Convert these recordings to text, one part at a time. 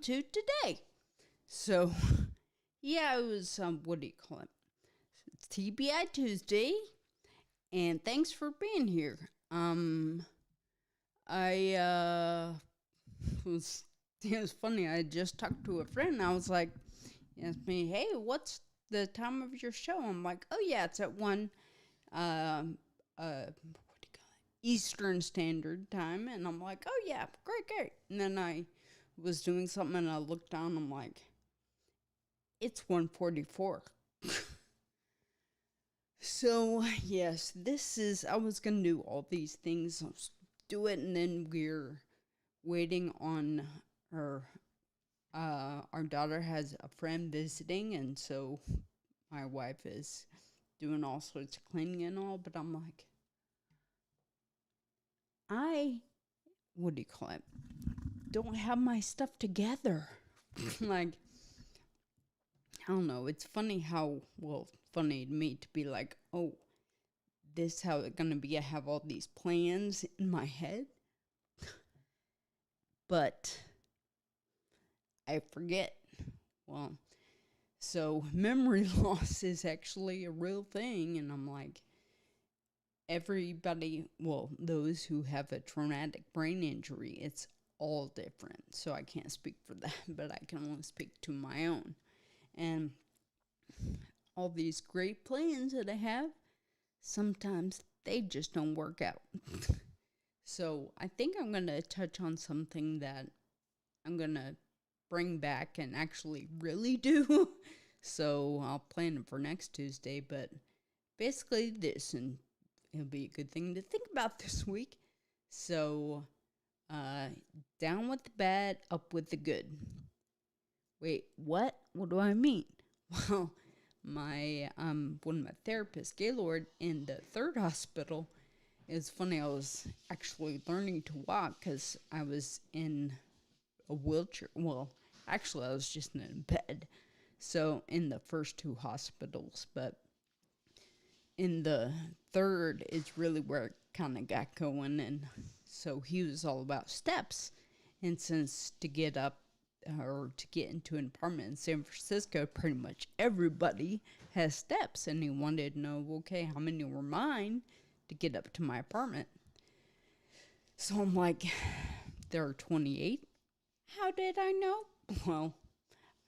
to today. So, yeah, it was, what do you call it? It's TBI Tuesday, and thanks for being here. I was it was funny. I just talked to a friend. And I was like, he asked me, "Hey, what's the time of your show?" I'm like, "Oh yeah, it's at 1 what do you call it? Eastern Standard Time." And I'm like, "Oh yeah, great." And then I was doing something and I looked down. I'm like, it's 1:44. So yes, I was gonna do all these things, do it, and then we're waiting on our daughter has a friend visiting, and so my wife is doing all sorts of cleaning and all, but I'm like, what do you call it? Don't have my stuff together. Like, I don't know. It's funny funny to me to be like, oh, this how it's gonna be. I have all these plans in my head, but I forget. Well, so memory loss is actually a real thing, and I'm like, those who have a traumatic brain injury, it's all different. So I can't speak for that, but I can only speak to my own. And all these great plans that I have, sometimes they just don't work out. So I think I'm going to touch on something that I'm going to bring back and actually really do. So I'll plan it for next Tuesday, but basically this, and it'll be a good thing to think about this week. So, down with the bad, up with the good. Wait, what? What do I mean? Well, my one of my therapists, Gaylord, in the third hospital. It's funny. I was actually learning to walk because I was in a wheelchair. Well, actually, I was just in a bed. So in the first two hospitals, but in the third is really where it kind of got going. And so he was all about steps. And since to get up or to get into an apartment in San Francisco, pretty much everybody has steps. And he wanted to know, okay, how many were mine to get up to my apartment? So I'm like, there are 28. How did I know? Well,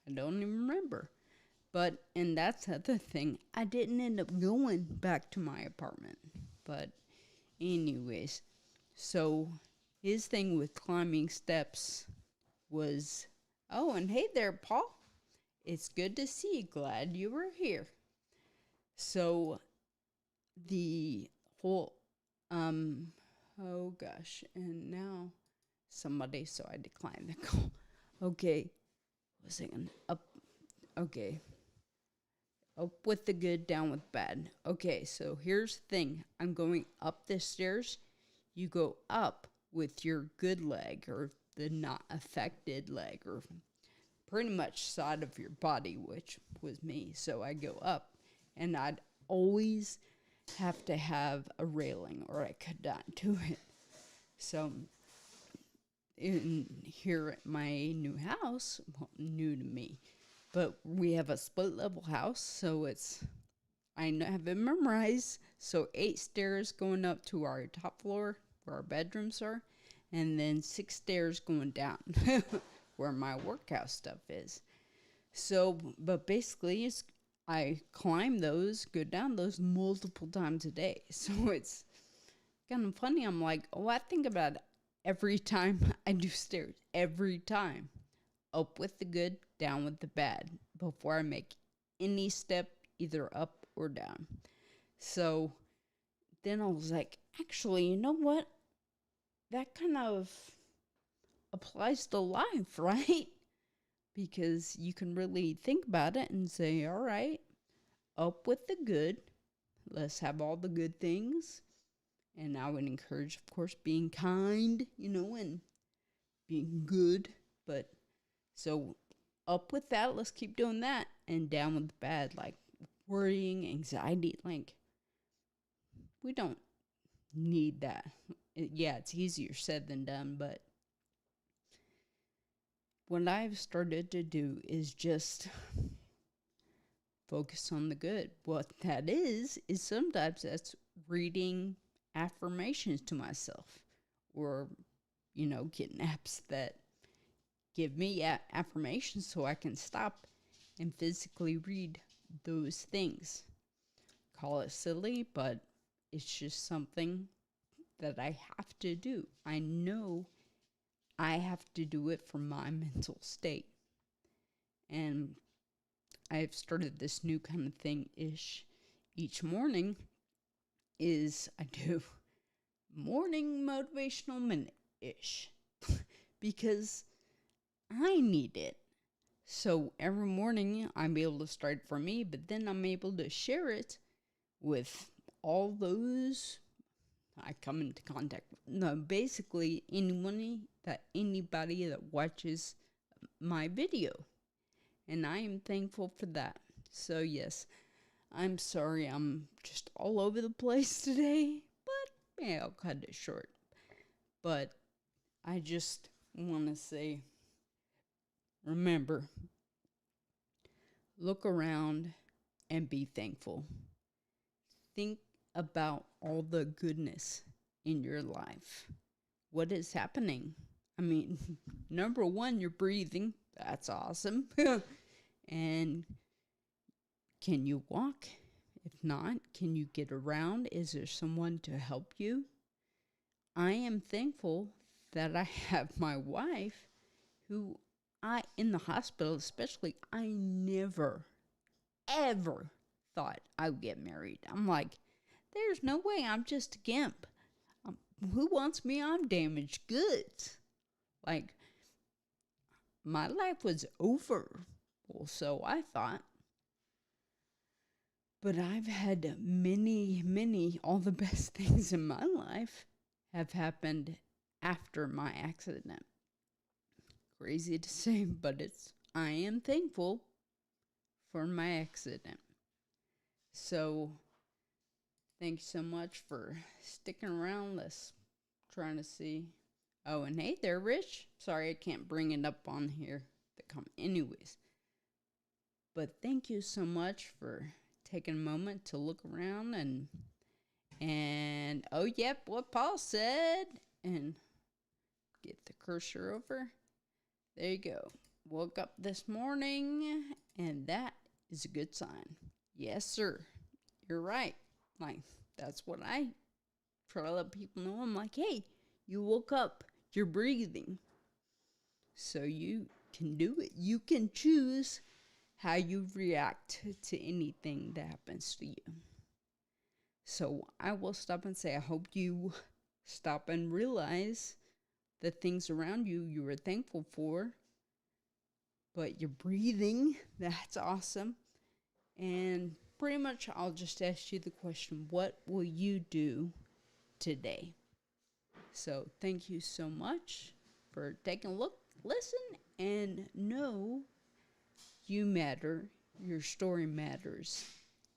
I don't even remember. But, and that's the other thing, I didn't end up going back to my apartment. But, anyways, so his thing with climbing steps was, oh, and hey there, Paul. It's good to see you. Glad you were here. So, the whole, oh gosh, and now somebody, so I declined the call. Okay, was I gonna up? Okay. Up with the good, down with bad. Okay, so here's the thing. I'm going up the stairs. You go up with your good leg or the not affected leg or pretty much side of your body, which was me. So I go up and I'd always have to have a railing or I could not do it. So here at my new house, well, new to me, but we have a split level house, so I have it memorized. So 8 stairs going up to our top floor where our bedrooms are, and then 6 stairs going down where my workout stuff is. So, but basically, I climb those, go down those multiple times a day. So it's kind of funny. I'm like, oh, I think about it every time I do stairs. Every time. Up with the good, down with the bad. Before I make any step, either up or down. So then I was like, actually, you know what? That kind of applies to life, right? Because you can really think about it and say, all right, up with the good. Let's have all the good things. And I would encourage, of course, being kind, and being good. But so up with that, let's keep doing that. And down with the bad, like worrying, anxiety. Like, we don't need that. Yeah, it's easier said than done, but what I've started to do is just focus on the good. What that is sometimes that's reading affirmations to myself, or, getting apps that give me affirmations so I can stop and physically read those things. Call it silly, but it's just something that I have to do. I know I have to do it for my mental state. And I've started this new kind of thing ish each morning is I do morning motivational minute ish because I need it. So every morning I'm able to start for me, but then I'm able to share it with all those I come into contact with. No, basically anybody that watches my video. And I am thankful for that. So yes, I'm sorry I'm just all over the place today, but yeah, I'll cut it short. But I just want to say, remember, look around and be thankful. Think about all the goodness in your life. What is happening? I mean, number one, you're breathing. That's awesome. And can you walk? If not, can you get around? Is there someone to help you? I am thankful that I have my wife who in the hospital especially, I never, ever thought I would get married. I'm like, there's no way. I'm just a gimp. Who wants me? I'm damaged goods. Like, my life was over. Well, so I thought. But I've had many, all the best things in my life have happened after my accident. Crazy to say, but I am thankful for my accident. So, thanks so much for sticking around. Let's trying to see. Oh, and hey there, Rich. Sorry I can't bring it up on here. Anyways. But thank you so much for taking a moment to look around and oh yep, what Paul said. And get the cursor over. There you go. Woke up this morning and that is a good sign. Yes, sir. You're right. Like, that's what I try to let people know. I'm like, hey, you woke up. You're breathing. So you can do it. You can choose how you react to anything that happens to you. So I will stop and say, I hope you stop and realize the things around you were thankful for. But you're breathing. That's awesome. And pretty much I'll just ask you the question, what will you do today? So thank you so much for taking a look, listen, and know you matter, your story matters,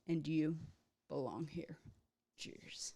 and you belong here. Cheers.